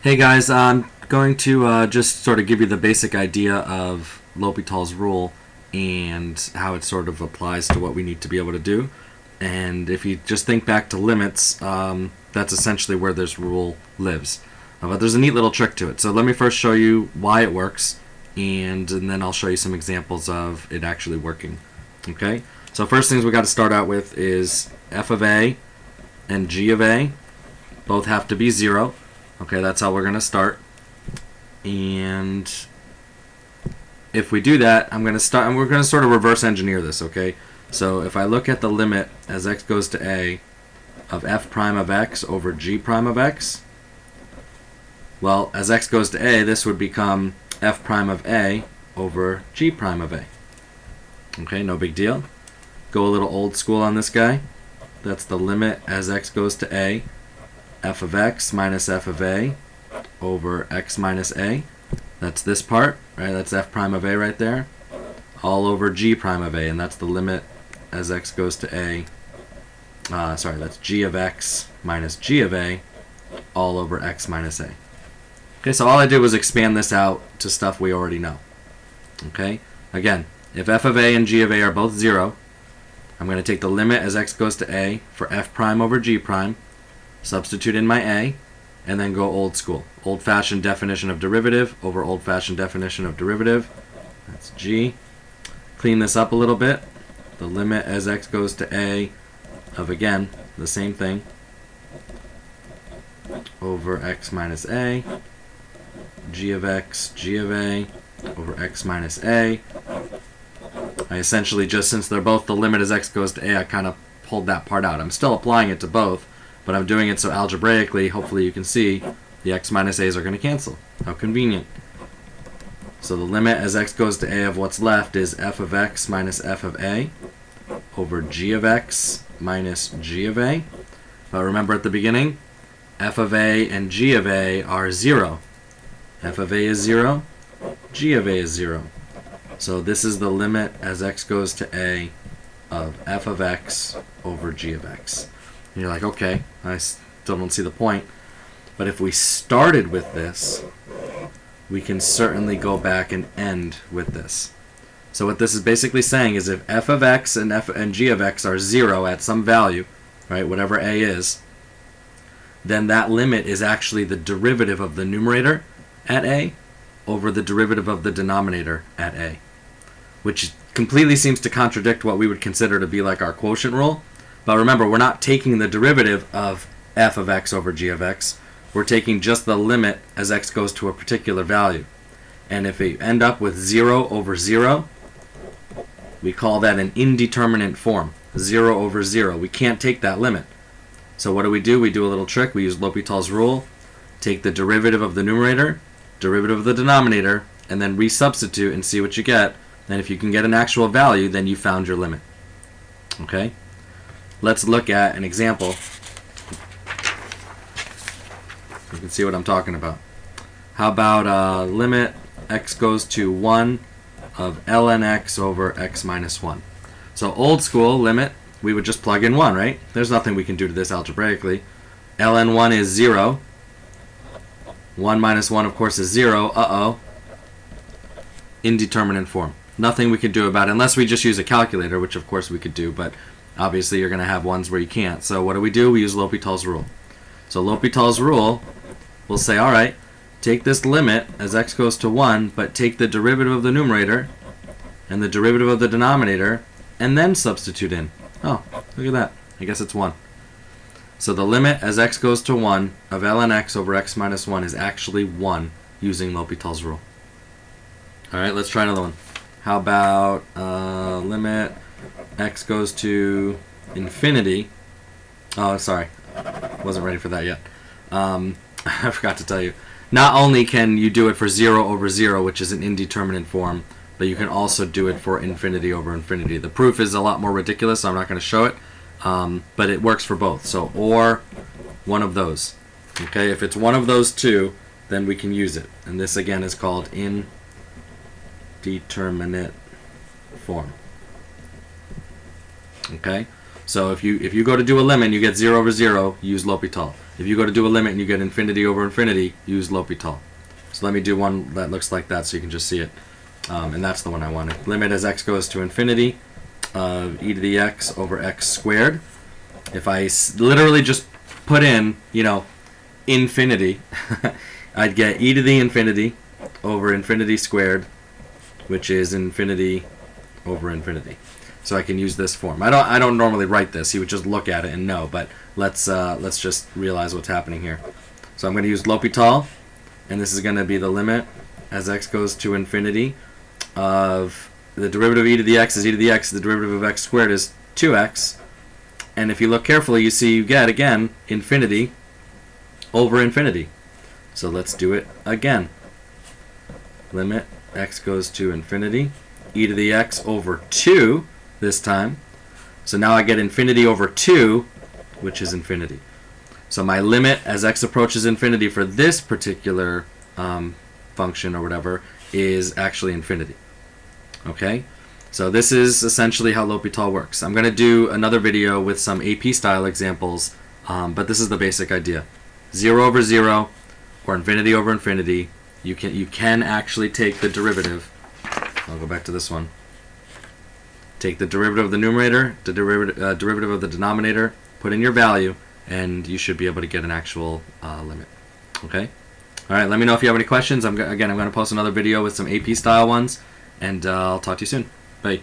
Hey guys, I'm going to just sort of give you the basic idea of L'Hopital's rule and how it sort of applies to what we need to be able to do. And if you just think back to limits, that's essentially where this rule lives. But there's a neat little trick to it. So let me first show you why it works, and then I'll show you some examples of it actually working. Okay? So first things we got to start out with is f of a and g of a both have to be 0. Okay, that's how we're going to start. And if we do that, I'm going to start, and we're going to sort of reverse engineer this, okay? So if I look at the limit as x goes to a of f prime of x over g prime of x, well, as x goes to a, this would become f prime of a over g prime of a. Okay, no big deal. Go a little old school on this guy. That's the limit as x goes to a, f of x minus f of a over x minus a. That's this part, right? That's f prime of a right there. All over g prime of a, and that's the limit as x goes to a. That's g of x minus g of a all over x minus a. Okay, so all I did was expand this out to stuff we already know. Okay, again, if f of a and g of a are both 0, I'm going to take the limit as x goes to a for f prime over g prime, substitute in my a, and then go old school. Old-fashioned definition of derivative over old-fashioned definition of derivative. That's g. Clean this up a little bit. The limit as x goes to a of, again, the same thing, over x minus a, g of x, g of a, over x minus a. I essentially just, since they're both the limit as x goes to a, I kind of pulled that part out. I'm still applying it to both, but I'm doing it so algebraically, hopefully you can see, the x minus a's are going to cancel. How convenient. So the limit as x goes to a of what's left is f of x minus f of a over g of x minus g of a. But remember at the beginning, f of a and g of a are 0. f of a is 0, g of a is 0. So this is the limit as x goes to a of f of x over g of x. And you're like, okay, I still don't see the point. But if we started with this, we can certainly go back and end with this. So what this is basically saying is if f of x and g of x are 0 at some value, right, whatever a is, then that limit is actually the derivative of the numerator at a over the derivative of the denominator at a, which completely seems to contradict what we would consider to be like our quotient rule. But remember, we're not taking the derivative of f of x over g of x. We're taking just the limit as x goes to a particular value. And if we end up with 0 over 0, we call that an indeterminate form. 0 over 0. We can't take that limit. So what do? We do a little trick. We use L'Hopital's rule. Take the derivative of the numerator, derivative of the denominator, and then resubstitute and see what you get. And if you can get an actual value, then you found your limit. Okay? Let's look at an example. You can see what I'm talking about. How about limit x goes to 1 of ln x over x minus 1. So old school limit, we would just plug in 1, right? There's nothing we can do to this algebraically. ln 1 is 0. 1 minus 1, of course, is 0. Uh-oh. Indeterminate form. Nothing we could do about it unless we just use a calculator, which of course we could do, but obviously you're going to have ones where you can't. So what do? We use L'Hopital's rule. So L'Hopital's rule will say, all right, take this limit as x goes to 1, but take the derivative of the numerator and the derivative of the denominator, and then substitute in. Oh, look at that. I guess it's 1. So the limit as x goes to 1 of ln x over x minus 1 is actually 1 using L'Hopital's rule. All right, let's try another one. How about limit x goes to infinity. Oh, sorry. Wasn't ready for that yet. I forgot to tell you. Not only can you do it for 0 over 0, which is an indeterminate form, but you can also do it for infinity over infinity. The proof is a lot more ridiculous, so I'm not going to show it, but it works for both. So, or one of those. Okay, if it's one of those two, then we can use it. And this, again, is called indeterminate form. Okay, so if you go to do a limit and you get 0 over 0, use L'Hopital. If you go to do a limit and you get infinity over infinity, use L'Hopital. So let me do one that looks like that so you can just see it. And that's the one I wanted. Limit as x goes to infinity of e to the x over x squared. If I literally just put in, you know, infinity, I'd get e to the infinity over infinity squared, which is infinity over infinity. So I can use this form. I don't normally write this. You would just look at it and know, but let's just realize what's happening here. So I'm going to use L'Hopital, and this is going to be the limit as x goes to infinity of the derivative of e to the x is e to the x, the derivative of x squared is 2x. And if you look carefully, you see you get, again, infinity over infinity. So let's do it again. Limit x goes to infinity, e to the x over 2 this time. So now I get infinity over 2, which is infinity. So my limit as x approaches infinity for this particular function or whatever is actually infinity. Okay? So this is essentially how L'Hopital works. I'm going to do another video with some AP style examples, but this is the basic idea. 0 over 0 or infinity over infinity. You can actually take the derivative. I'll go back to this one. Take the derivative of the numerator, the derivative of the denominator, put in your value, and you should be able to get an actual limit. Okay? All right, let me know if you have any questions. I'm going to post another video with some AP style ones, and I'll talk to you soon. Bye.